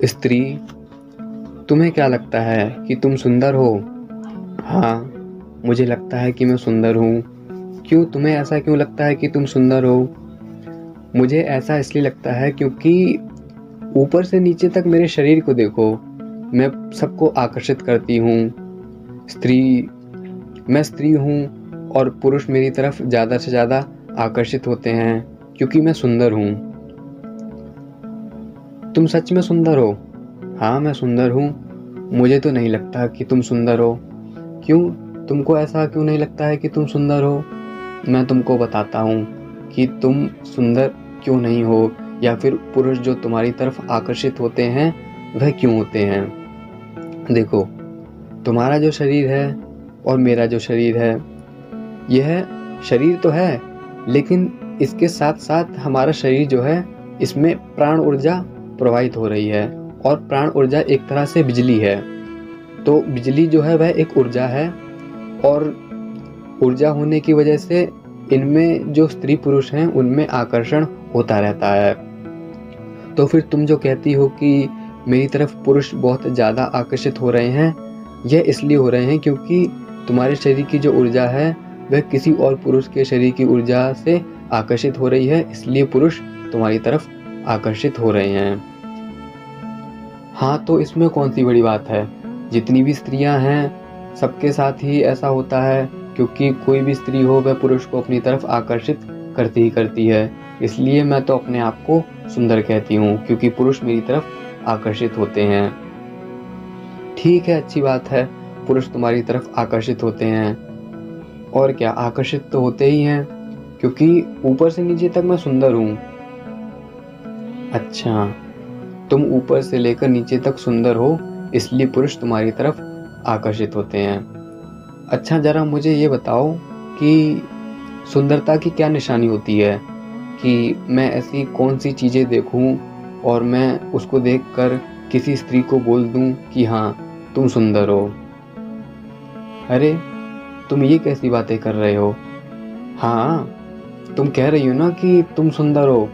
स्त्री, तुम्हें क्या लगता है कि तुम सुंदर हो? हाँ, मुझे लगता है कि मैं सुंदर हूँ। क्यों, तुम्हें ऐसा क्यों लगता है कि तुम सुंदर हो? मुझे ऐसा इसलिए लगता है क्योंकि ऊपर से नीचे तक मेरे शरीर को देखो, मैं सबको आकर्षित करती हूँ। स्त्री मैं स्त्री हूँ और पुरुष मेरी तरफ ज़्यादा से ज़्यादा आकर्षित होते हैं क्योंकि मैं सुंदर हूँ। तुम सच में सुंदर हो? हाँ, मैं सुंदर हूँ। मुझे तो नहीं लगता कि तुम सुंदर हो। क्यों, तुमको ऐसा क्यों नहीं लगता है कि तुम सुंदर हो? मैं तुमको बताता हूँ कि तुम सुंदर क्यों नहीं हो, या फिर पुरुष जो तुम्हारी तरफ आकर्षित होते हैं वह क्यों होते हैं। देखो, तुम्हारा जो शरीर है और मेरा जो शरीर है, यह शरीर तो है, लेकिन इसके साथ साथ हमारा शरीर जो है, इसमें प्राण ऊर्जा प्रवाहित हो रही है, और प्राण ऊर्जा एक तरह से बिजली है। तो बिजली जो है वह एक ऊर्जा है, और ऊर्जा होने की वजह से इनमें जो स्त्री पुरुष हैं उनमें आकर्षण होता रहता है। तो फिर तुम जो कहती हो कि मेरी तरफ पुरुष बहुत ज़्यादा आकर्षित हो रहे हैं, यह इसलिए हो रहे हैं क्योंकि तुम्हारे शरीर की जो ऊर्जा है वह किसी और पुरुष के शरीर की ऊर्जा से आकर्षित हो रही है, इसलिए पुरुष तुम्हारी तरफ आकर्षित हो रहे हैं। हाँ, तो इसमें कौन सी बड़ी बात है? जितनी भी स्त्रियां हैं सबके साथ ही ऐसा होता है, क्योंकि कोई भी स्त्री हो वह पुरुष को अपनी तरफ आकर्षित करती ही करती है। इसलिए मैं तो अपने आप को सुंदर कहती हूँ, क्योंकि पुरुष मेरी तरफ आकर्षित होते हैं। ठीक है, अच्छी बात है, पुरुष तुम्हारी तरफ आकर्षित होते हैं। और क्या, आकर्षित तो होते ही हैं, क्योंकि ऊपर से नीचे तक मैं सुंदर हूँ। अच्छा, तुम ऊपर से लेकर नीचे तक सुंदर हो, इसलिए पुरुष तुम्हारी तरफ आकर्षित होते हैं। अच्छा, जरा मुझे ये बताओ कि सुंदरता की क्या निशानी होती है? कि मैं ऐसी कौन सी चीज़ें देखूं और मैं उसको देखकर किसी स्त्री को बोल दूं कि हाँ, तुम सुंदर हो। अरे, तुम ये कैसी बातें कर रहे हो? हाँ, तुम कह रही हो ना कि तुम सुंदर हो,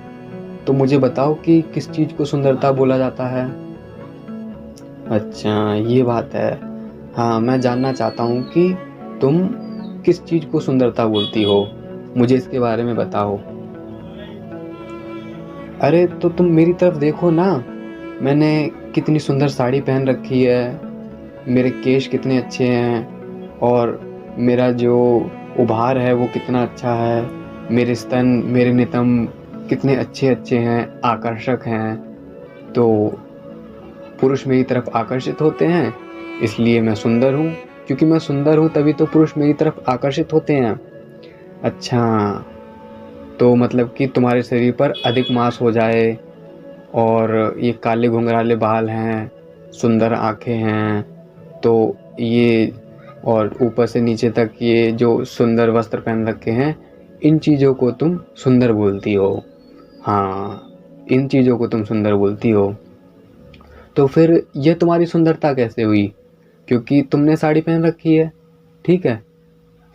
तो मुझे बताओ कि किस चीज़ को सुंदरता बोला जाता है? अच्छा, ये बात है। हाँ, मैं जानना चाहता हूँ कि तुम किस चीज़ को सुंदरता बोलती हो? मुझे इसके बारे में बताओ। अरे, तो तुम मेरी तरफ देखो ना, मैंने कितनी सुंदर साड़ी पहन रखी है, मेरे केश कितने अच्छे हैं, और मेरा जो उभार है वो कितना अच्छा है, मेरे स्तन, मेरे नितंब कितने अच्छे अच्छे हैं, आकर्षक हैं। तो पुरुष मेरी तरफ आकर्षित होते हैं, इसलिए मैं सुंदर हूँ। क्योंकि मैं सुंदर हूँ तभी तो पुरुष मेरी तरफ आकर्षित होते हैं। अच्छा, तो मतलब कि तुम्हारे शरीर पर अधिक मांस हो जाए, और ये काले घुंघराले बाल हैं, सुंदर आँखें हैं, तो ये, और ऊपर से नीचे तक ये जो सुंदर वस्त्र पहन रखे हैं, इन चीज़ों को तुम सुंदर बोलती हो। हाँ, इन चीज़ों को तुम सुंदर बोलती हो। तो फिर ये तुम्हारी सुंदरता कैसे हुई? क्योंकि तुमने साड़ी पहन रखी है, ठीक है,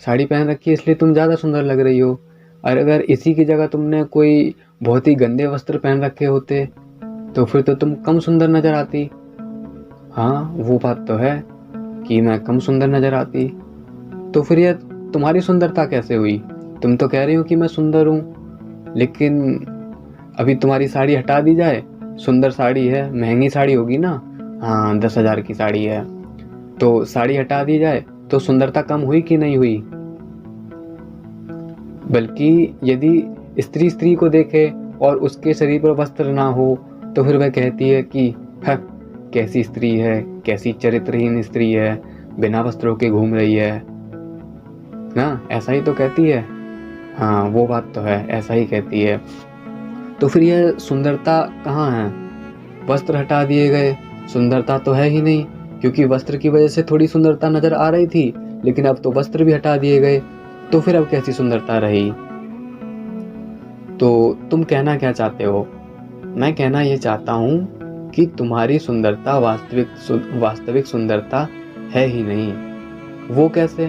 साड़ी पहन रखी है इसलिए तुम ज़्यादा सुंदर लग रही हो। और अगर इसी की जगह तुमने कोई बहुत ही गंदे वस्त्र पहन रखे होते, तो फिर तो तुम कम सुंदर नज़र आती। हाँ, वो बात तो है कि मैं कम सुंदर नज़र आती। तो फिर यह तुम्हारी सुंदरता कैसे हुई? तुम तो कह रही हो कि मैं सुंदर हूँ, लेकिन अभी तुम्हारी साड़ी हटा दी जाए, सुंदर साड़ी है, महंगी साड़ी होगी ना, हाँ 10,000 की साड़ी है, तो साड़ी हटा दी जाए तो सुंदरता कम हुई कि नहीं हुई? बल्कि यदि स्त्री स्त्री को देखे और उसके शरीर पर वस्त्र ना हो, तो फिर वह कहती है कि ह, कैसी स्त्री है, कैसी चरित्रहीन स्त्री है, बिना वस्त्रों के घूम रही है ना, ऐसा ही तो कहती है। हाँ, वो बात तो है, ऐसा ही कहती है। तो फिर यह सुंदरता कहाँ है? वस्त्र हटा दिए गए, सुंदरता तो है ही नहीं, क्योंकि वस्त्र की वजह से थोड़ी सुंदरता नजर आ रही थी, लेकिन अब तो वस्त्र भी हटा दिए गए, तो फिर अब कैसी सुंदरता रही? तो तुम कहना क्या चाहते हो? मैं कहना ये चाहता हूँ कि तुम्हारी सुंदरता वास्तविक सुंदरता है ही नहीं। वो कैसे?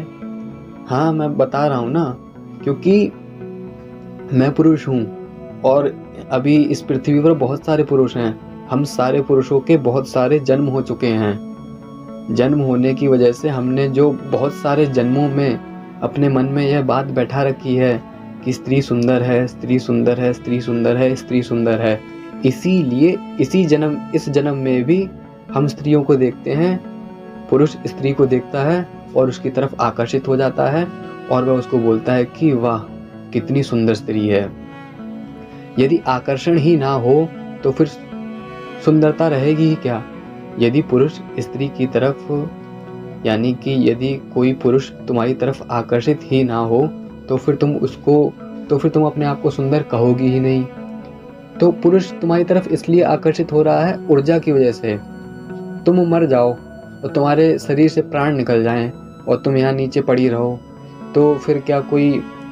हाँ, मैं बता रहा हूँ ना, क्योंकि मैं पुरुष हूँ, और अभी इस पृथ्वी पर बहुत सारे पुरुष हैं, हम सारे पुरुषों के बहुत सारे जन्म हो चुके हैं। जन्म होने की वजह से हमने जो बहुत सारे जन्मों में अपने मन में यह बात बैठा रखी है कि स्त्री सुंदर है, स्त्री सुंदर है, स्त्री सुंदर है, स्त्री सुंदर है। इसीलिए इस जन्म में भी हम स्त्रियों को देखते हैं, पुरुष स्त्री को देखता है और उसकी तरफ आकर्षित हो जाता है और वह उसको बोलता है कि वाह कितनी सुंदर स्त्री है। यदि आकर्षण ही ना हो तो फिर सुंदरता रहेगी ही क्या। यदि पुरुष स्त्री की तरफ, यानी कि यदि कोई पुरुष तुम्हारी तरफ आकर्षित ही ना हो तो फिर तुम अपने आप को सुंदर कहोगी ही नहीं। तो पुरुष तुम्हारी तरफ इसलिए आकर्षित हो रहा है ऊर्जा की वजह से। तुम मर जाओ और तुम्हारे शरीर से प्राण निकल जाएं और तुम यहाँ नीचे पड़ी रहो, तो फिर क्या कोई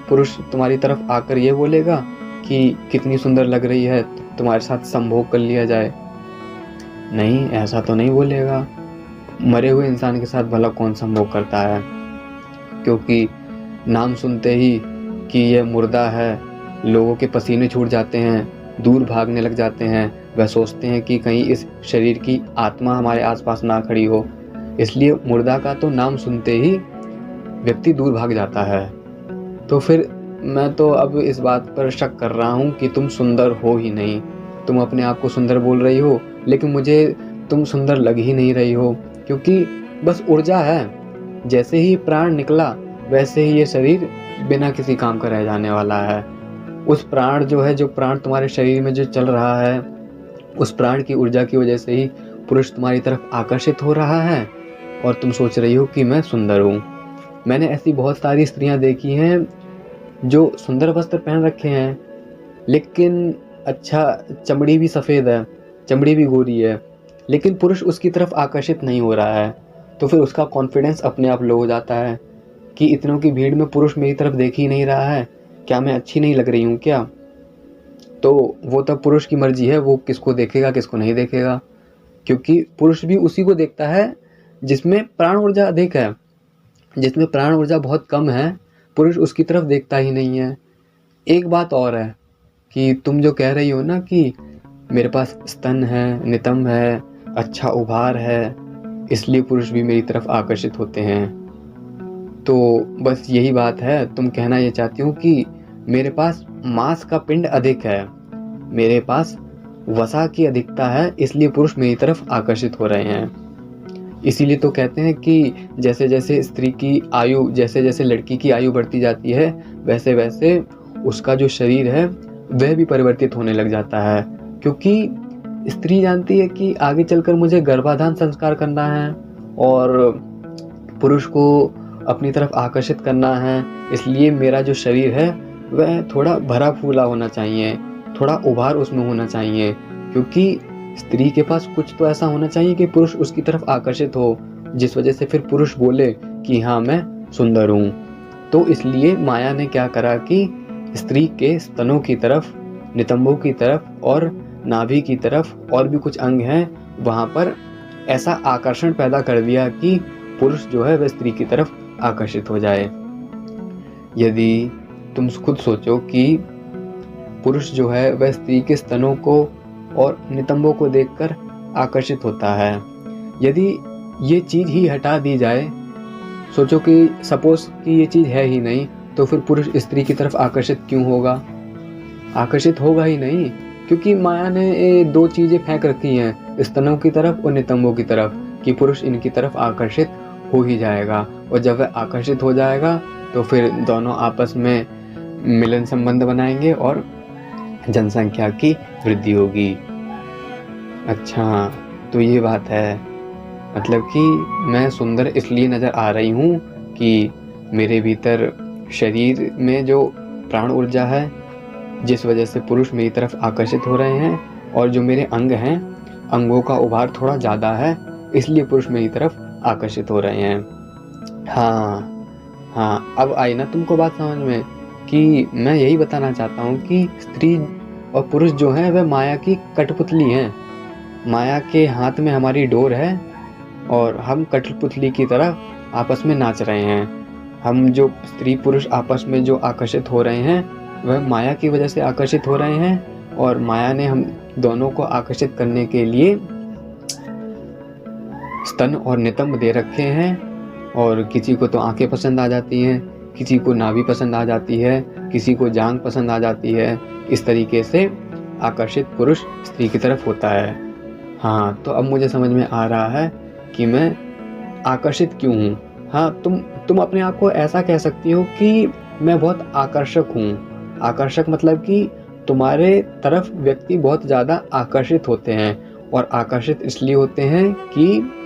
पुरुष तुम्हारी तरफ आकर ये बोलेगा कि कितनी सुंदर लग रही है, तुम्हारे साथ संभोग कर लिया जाए? नहीं, ऐसा तो नहीं बोलेगा। मरे हुए इंसान के साथ भला कौन संभोग करता है? क्योंकि नाम सुनते ही कि यह मुर्दा है, लोगों के पसीने छूट जाते हैं, दूर भागने लग जाते हैं। वह सोचते हैं कि कहीं इस शरीर की आत्मा हमारे आसपास ना खड़ी हो, इसलिए मुर्दा का तो नाम सुनते ही व्यक्ति दूर भाग जाता है। तो फिर मैं तो अब इस बात पर शक कर रहा हूँ कि तुम सुंदर हो ही नहीं। तुम अपने आप को सुंदर बोल रही हो, लेकिन मुझे तुम सुंदर लग ही नहीं रही हो, क्योंकि बस ऊर्जा है। जैसे ही प्राण निकला वैसे ही ये शरीर बिना किसी काम का रह जाने वाला है। उस प्राण जो प्राण तुम्हारे शरीर में जो चल रहा है, उस प्राण की ऊर्जा की वजह से ही पुरुष तुम्हारी तरफ आकर्षित हो रहा है और तुम सोच रही हो कि मैं सुंदर हूँ। मैंने ऐसी बहुत सारी स्त्रियां देखी हैं जो सुंदर वस्त्र पहन रखे हैं, लेकिन अच्छा चमड़ी भी सफ़ेद है, चमड़ी भी गोरी है, लेकिन पुरुष उसकी तरफ आकर्षित नहीं हो रहा है। तो फिर उसका कॉन्फिडेंस अपने आप लो हो जाता है कि इतनों की भीड़ में पुरुष मेरी तरफ देख ही नहीं रहा है, क्या मैं अच्छी नहीं लग रही हूँ क्या? तो वो तब पुरुष की मर्जी है, वो किसको देखेगा किसको नहीं देखेगा, क्योंकि पुरुष भी उसी को देखता है जिसमें प्राण ऊर्जा अधिक है। जिसमें प्राण ऊर्जा बहुत कम है, पुरुष उसकी तरफ देखता ही नहीं है। एक बात और है कि तुम जो कह रही हो ना कि मेरे पास स्तन है, नितंब है, अच्छा उभार है, इसलिए पुरुष भी मेरी तरफ आकर्षित होते हैं। तो बस यही बात है, तुम कहना ये चाहती हो कि मेरे पास मांस का पिंड अधिक है, मेरे पास वसा की अधिकता है, इसलिए पुरुष मेरी तरफ आकर्षित हो रहे हैं। इसीलिए तो कहते हैं कि जैसे जैसे स्त्री की आयु, जैसे जैसे लड़की की आयु बढ़ती जाती है, वैसे वैसे उसका जो शरीर है वह भी परिवर्तित होने लग जाता है। क्योंकि स्त्री जानती है कि आगे चलकर मुझे गर्भाधान संस्कार करना है और पुरुष को अपनी तरफ आकर्षित करना है, इसलिए मेरा जो शरीर है वह थोड़ा भरा फूला होना चाहिए, थोड़ा उभार उसमें होना चाहिए, क्योंकि स्त्री के पास कुछ तो ऐसा होना चाहिए कि पुरुष उसकी तरफ आकर्षित हो, जिस वजह से फिर पुरुष बोले कि हाँ मैं सुंदर हूँ। तो इसलिए माया ने क्या करा कि स्त्री के स्तनों की तरफ, नितंबों की तरफ और नाभि की तरफ और भी कुछ अंग हैं, वहाँ पर ऐसा आकर्षण पैदा कर दिया कि पुरुष जो है वह स्त्री की तरफ आकर्षित हो जाए। यदि तुम खुद सोचो कि पुरुष जो है वह स्त्री के स्तनों को और नितंबों को देखकर आकर्षित होता है, यदि ये चीज़ ही हटा दी जाए, सोचो कि सपोज कि ये चीज़ है ही नहीं, तो फिर पुरुष स्त्री की तरफ आकर्षित क्यों होगा? आकर्षित होगा ही नहीं, क्योंकि माया ने दो चीज़ें फेंक रखी हैं, स्तनों की तरफ और नितंबों की तरफ, कि पुरुष इनकी तरफ आकर्षित हो ही जाएगा। और जब वह आकर्षित हो जाएगा तो फिर दोनों आपस में मिलन संबंध बनाएंगे और जनसंख्या की वृद्धि होगी। अच्छा, तो ये बात है, मतलब कि मैं सुंदर इसलिए नज़र आ रही हूँ कि मेरे भीतर शरीर में जो प्राण ऊर्जा है, जिस वजह से पुरुष मेरी तरफ आकर्षित हो रहे हैं, और जो मेरे अंग हैं, अंगों का उभार थोड़ा ज़्यादा है, इसलिए पुरुष मेरी तरफ आकर्षित हो रहे हैं। हाँ, अब आई ना तुमको बात समझ में कि मैं यही बताना चाहता हूँ कि स्त्री और पुरुष जो हैं वह माया की कठपुतली हैं। माया के हाथ में हमारी डोर है और हम कठपुतली की तरह आपस में नाच रहे हैं। हम जो स्त्री पुरुष आपस में जो आकर्षित हो रहे हैं, वह माया की वजह से आकर्षित हो रहे हैं, और माया ने हम दोनों को आकर्षित करने के लिए स्तन और नितंब दे रखे हैं। और किसी को तो आंखें पसंद आ जाती हैं, किसी को नाभि पसंद आ जाती है, किसी को जांघ पसंद आ जाती है। इस तरीके से आकर्षित पुरुष स्त्री की तरफ होता है। हाँ, तो अब मुझे समझ में आ रहा है कि मैं आकर्षित क्यों हूँ। हाँ, तुम अपने आप को ऐसा कह सकती हो कि मैं बहुत आकर्षक हूँ। आकर्षक मतलब कि तुम्हारे तरफ व्यक्ति बहुत ज़्यादा आकर्षित होते हैं, और आकर्षित इसलिए होते हैं कि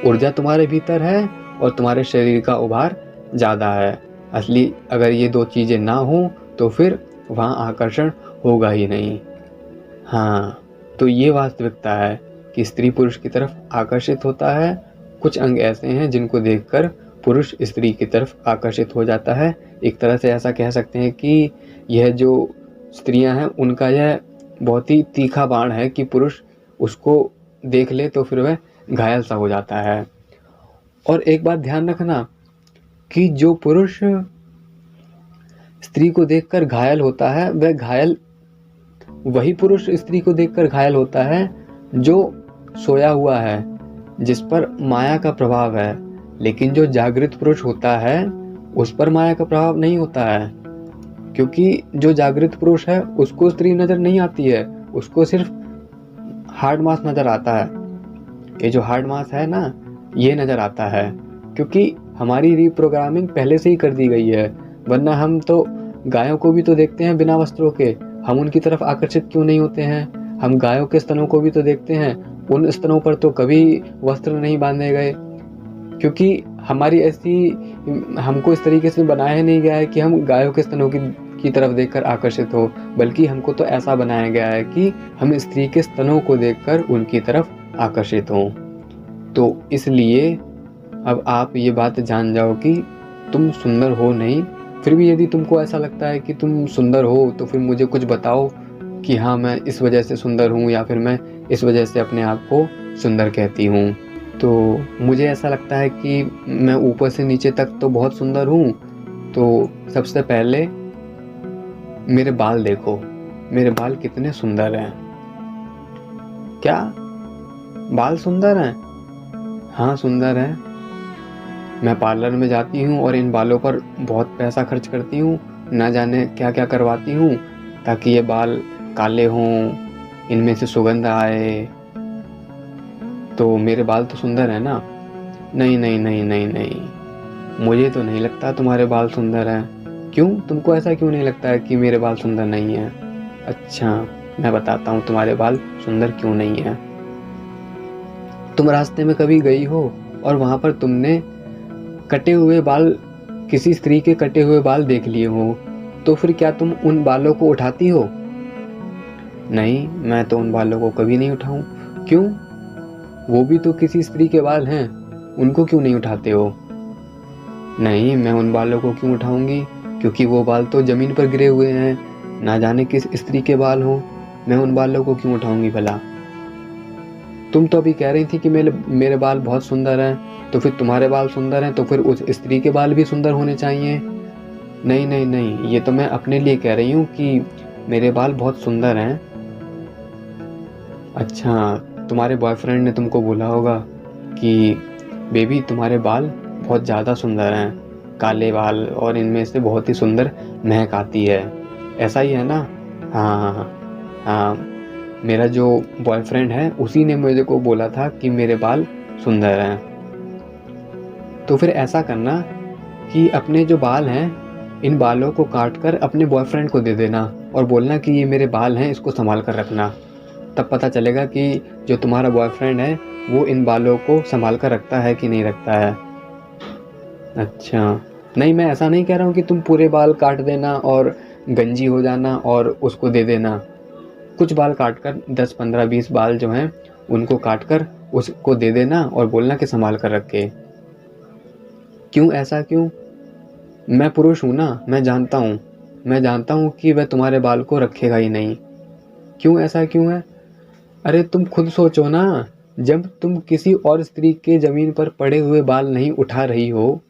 ऊर्जा तुम्हारे भीतर है और तुम्हारे शरीर का उभार ज़्यादा है। असली अगर ये दो चीज़ें ना हो तो फिर वहाँ आकर्षण होगा ही नहीं। हाँ, तो ये वास्तविकता है कि स्त्री पुरुष की तरफ आकर्षित होता है। कुछ अंग ऐसे हैं जिनको देखकर पुरुष स्त्री की तरफ आकर्षित हो जाता है। एक तरह से ऐसा कह सकते हैं कि यह जो स्त्रियां हैं उनका यह बहुत ही तीखा बाण है कि पुरुष उसको देख ले तो फिर वह घायल सा हो जाता है। और एक बात ध्यान रखना कि जो पुरुष स्त्री को देखकर घायल होता है, वही पुरुष स्त्री को देखकर घायल होता है जो सोया हुआ है, जिस पर माया का प्रभाव है। लेकिन जो जागृत पुरुष होता है उस पर माया का प्रभाव नहीं होता है, क्योंकि जो जागृत पुरुष है उसको स्त्री नजर नहीं आती है, उसको सिर्फ हार्ड मास नजर आता है। ये जो हार्ड मास है ना, ये नजर आता है, क्योंकि हमारी रीप्रोग्रामिंग पहले से ही कर दी गई है। वरना हम तो गायों को भी तो देखते हैं बिना वस्त्रों के, हम उनकी तरफ आकर्षित क्यों नहीं होते हैं। हम गायों के स्तनों को भी तो देखते हैं, उन स्तनों पर तो कभी वस्त्र नहीं बांधे गए, क्योंकि हमारी हमको इस तरीके से बनाया नहीं गया है कि हम गायों के स्तनों की तरफ देखकर आकर्षित हो, बल्कि हमको तो ऐसा बनाया गया है कि हम स्त्री के स्तनों को देखकर उनकी तरफ आकर्षित हों। तो इसलिए अब आप ये बात जान जाओ कि तुम सुंदर हो नहीं। फिर भी यदि तुमको ऐसा लगता है कि तुम सुंदर हो तो फिर मुझे कुछ बताओ कि हाँ, मैं इस वजह से सुंदर हूँ या फिर मैं इस वजह से अपने आप को सुंदर कहती हूँ। तो मुझे ऐसा लगता है कि मैं ऊपर से नीचे तक तो बहुत सुंदर हूँ। तो सबसे पहले मेरे बाल देखो, मेरे बाल कितने सुंदर हैं। क्या बाल सुंदर हैं? हाँ, सुंदर हैं। मैं पार्लर में जाती हूँ और इन बालों पर बहुत पैसा खर्च करती हूँ, ना जाने क्या क्या करवाती हूँ ताकि ये बाल काले हों, इनमें से सुगंध आए। तो मेरे बाल तो सुंदर है ना? नहीं नहीं नहीं नहीं नहीं, मुझे तो नहीं लगता तुम्हारे बाल सुंदर हैं। क्यों, तुमको ऐसा क्यों नहीं लगता है कि मेरे बाल सुंदर नहीं हैं? अच्छा, मैं बताता हूँ तुम्हारे बाल सुंदर क्यों नहीं हैं। तुम रास्ते में कभी गई हो और वहाँ पर तुमने कटे हुए बाल, किसी स्त्री के कटे हुए बाल देख लिए हो, तो फिर क्या तुम उन बालों को उठाती हो? नहीं, मैं तो उन बालों को कभी नहीं उठाऊं। क्यों? वो भी तो किसी स्त्री के बाल हैं, उनको क्यों नहीं उठाते हो? नहीं, मैं उन बालों को क्यों उठाऊंगी, क्योंकि वो बाल तो जमीन पर गिरे हुए हैं, ना जाने किस स्त्री के बाल हो। मैं उन बालों को क्यों उठाऊंगी भला? तुम तो अभी कह रही थी कि मेरे बाल बहुत सुंदर हैं, तो फिर तुम्हारे बाल सुंदर हैं तो फिर उस स्त्री के बाल भी सुंदर होने चाहिए। नहीं नहीं नहीं, ये तो मैं अपने लिए कह रही हूँ कि मेरे बाल बहुत सुंदर हैं। अच्छा, तुम्हारे बॉयफ्रेंड ने तुमको बोला होगा कि बेबी तुम्हारे बाल बहुत ज़्यादा सुंदर हैं, काले बाल, और इनमें से बहुत ही सुंदर महक आती है। ऐसा ही है ना? हाँ हाँ हाँ हाँ, मेरा जो बॉयफ्रेंड है उसी ने मुझे को बोला था कि मेरे बाल सुंदर हैं। तो फिर ऐसा करना कि अपने जो बाल हैं, इन बालों को काट कर अपने बॉयफ्रेंड को दे देना और बोलना कि ये मेरे बाल हैं, इसको संभाल कर रखना। तब पता चलेगा कि जो तुम्हारा बॉयफ्रेंड है वो इन बालों को संभाल कर रखता है कि नहीं रखता है। अच्छा, नहीं, मैं ऐसा नहीं कह रहा हूँ कि तुम पूरे बाल काट देना और गंजी हो जाना और उसको दे देना। कुछ बाल काट कर 10, 15, 20 बाल जो हैं उनको काट कर उसको दे देना और बोलना कि संभाल कर रखे। क्यों, ऐसा क्यों? मैं पुरुष हूँ ना, मैं जानता हूँ कि वह तुम्हारे बाल को रखेगा ही नहीं। क्यों, ऐसा क्यों है? अरे तुम खुद सोचो ना, जब तुम किसी और स्त्री के जमीन पर पड़े हुए बाल नहीं उठा रही हो,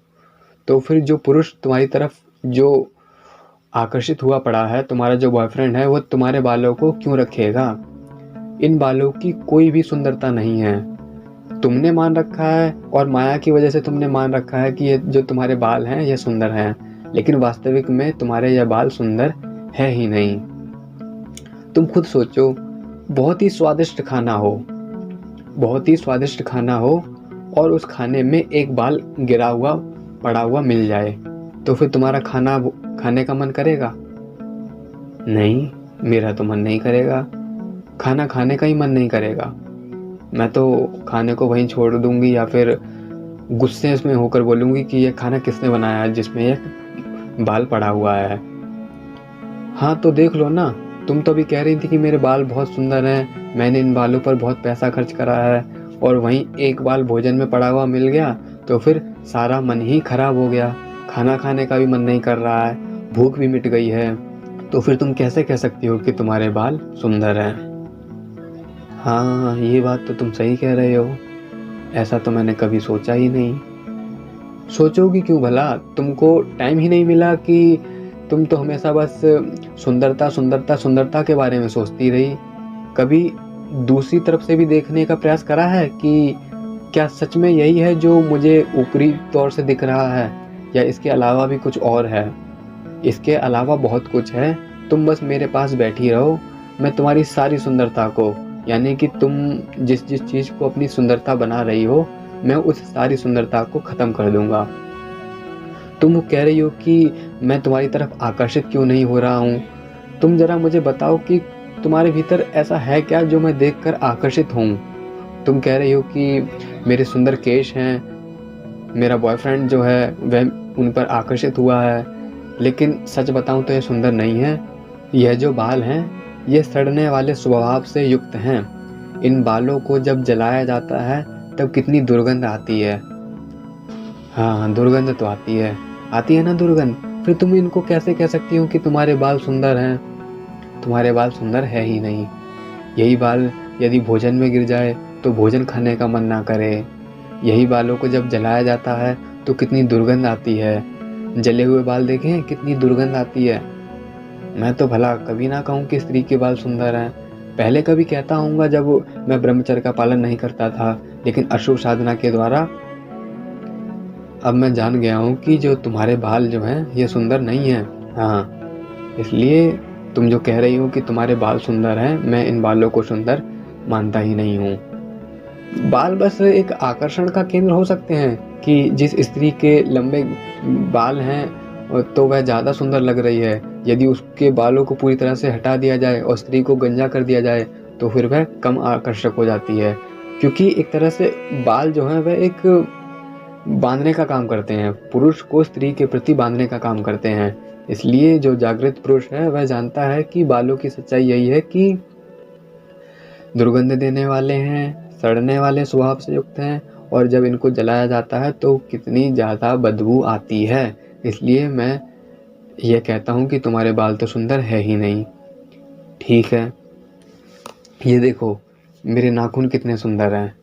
तो फिर जो पुरुष तुम्हारी तरफ जो आकर्षित हुआ पड़ा है, तुम्हारा जो बॉयफ्रेंड है वो तुम्हारे बालों को क्यों रखेगा? इन बालों की कोई भी सुंदरता नहीं है। तुमने मान रखा है और माया की वजह से तुमने मान रखा है कि ये जो तुम्हारे बाल हैं ये सुंदर हैं, लेकिन वास्तविक में तुम्हारे ये बाल सुंदर है ही नहीं। तुम खुद सोचो, बहुत ही स्वादिष्ट खाना हो, बहुत ही स्वादिष्ट खाना हो और उस खाने में एक बाल गिरा हुआ पड़ा हुआ मिल जाए, तो फिर तुम्हारा खाना खाने का मन करेगा? नहीं, मेरा तो मन नहीं करेगा, खाना खाने का ही मन नहीं करेगा। मैं तो खाने को वहीं छोड़ दूंगी या फिर गुस्से में होकर बोलूंगी कि ये खाना किसने बनाया है जिसमें ये बाल पड़ा हुआ है। हाँ तो देख लो ना, तुम तो अभी कह रही थी कि मेरे बाल बहुत सुंदर हैं, मैंने इन बालों पर बहुत पैसा खर्च करा है, और वहीं एक बाल भोजन में पड़ा हुआ मिल गया तो फिर सारा मन ही खराब हो गया। खाना खाने का भी मन नहीं कर रहा है, भूख भी मिट गई है, तो फिर तुम कैसे कह सकती हो कि तुम्हारे बाल सुंदर हैं? हाँ, ये बात तो तुम सही कह रहे हो, ऐसा तो मैंने कभी सोचा ही नहीं। सोचोगी क्यों भला? तुमको टाइम ही नहीं मिला कि तुम तो हमेशा बस सुंदरता सुंदरता सुंदरता के बारे में सोचती रही। कभी दूसरी तरफ से भी देखने का प्रयास करा है कि क्या सच में यही है जो मुझे ऊपरी तौर से दिख रहा है, या इसके अलावा भी कुछ और है? इसके अलावा बहुत कुछ है, तुम बस मेरे पास बैठी रहो, मैं तुम्हारी सारी सुंदरता को, यानी कि तुम जिस जिस चीज़ को अपनी सुंदरता बना रही हो, मैं उस सारी सुंदरता को ख़त्म कर दूंगा। तुम कह रही हो कि मैं तुम्हारी तरफ आकर्षित क्यों नहीं हो रहा हूँ? तुम ज़रा मुझे बताओ कि तुम्हारे भीतर ऐसा है क्या जो मैं देखकर आकर्षित हूँ? तुम कह रही हो कि मेरे सुंदर केश हैं, मेरा बॉयफ्रेंड जो है वह उन पर आकर्षित हुआ है, लेकिन सच बताऊँ तो ये सुंदर नहीं है। यह जो बाल हैं ये सड़ने वाले स्वभाव से युक्त हैं। इन बालों को जब जलाया जाता है तब कितनी दुर्गंध आती है। हाँ, दुर्गंध तो आती है ना दुर्गंध। फिर तुम इनको कैसे कह सकती हो कि तुम्हारे बाल सुंदर हैं? तुम्हारे बाल सुंदर है ही नहीं। यही बाल यदि भोजन में गिर जाए तो भोजन खाने का मन ना करे। यही बालों को जब जलाया जाता है तो कितनी दुर्गंध आती है। जले हुए बाल देखें कितनी दुर्गंध आती है। मैं तो भला कभी ना कहूँ कि स्त्री के बाल सुंदर हैं। पहले कभी कहता हूँगा जब मैं ब्रह्मचर्य का पालन नहीं करता था, लेकिन अशुभ साधना के द्वारा अब मैं जान गया हूँ कि जो तुम्हारे बाल जो हैं ये सुंदर नहीं हैं। हाँ, इसलिए तुम जो कह रही हो कि तुम्हारे बाल सुंदर हैं, मैं इन बालों को सुंदर मानता ही नहीं हूँ। बाल बस एक आकर्षण का केंद्र हो सकते हैं कि जिस स्त्री के लंबे बाल हैं तो वह ज़्यादा सुंदर लग रही है। यदि उसके बालों को पूरी तरह से हटा दिया जाए और स्त्री को गंजा कर दिया जाए तो फिर वह कम आकर्षक हो जाती है, क्योंकि एक तरह से बाल जो हैं वह एक बांधने का काम करते हैं, पुरुष को स्त्री के प्रति बांधने का काम करते हैं। इसलिए जो जागृत पुरुष है वह जानता है कि बालों की सच्चाई यही है कि दुर्गंध देने वाले हैं, सड़ने वाले स्वभाव से युक्त हैं, और जब इनको जलाया जाता है तो कितनी ज़्यादा बदबू आती है। इसलिए मैं यह कहता हूँ कि तुम्हारे बाल तो सुंदर है ही नहीं। ठीक है, ये देखो मेरे नाखून कितने सुंदर हैं,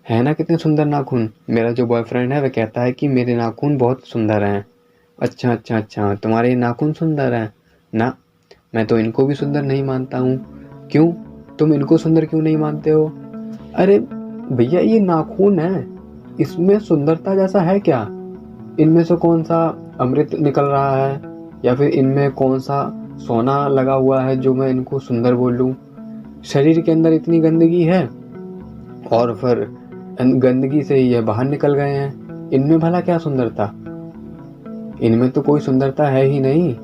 है ना? कितने सुंदर नाखून। मेरा जो बॉयफ्रेंड है वह कहता है कि मेरे नाखून बहुत सुंदर हैं। अच्छा अच्छा अच्छा, तुम्हारे नाखून सुंदर हैं ना? मैं तो इनको भी सुंदर नहीं मानता हूँ। क्यों? तुम इनको सुंदर क्यों नहीं मानते हो? अरे भैया, ये नाखून है, इसमें सुंदरता जैसा है क्या? इनमें से कौन सा अमृत निकल रहा है, या फिर इनमें कौन सा सोना लगा हुआ है जो मैं इनको सुंदर बोलूं? शरीर के अंदर इतनी गंदगी है और फिर गंदगी से ये बाहर निकल गए हैं। इनमें भला क्या सुंदरता? इनमें तो कोई सुंदरता है ही नहीं।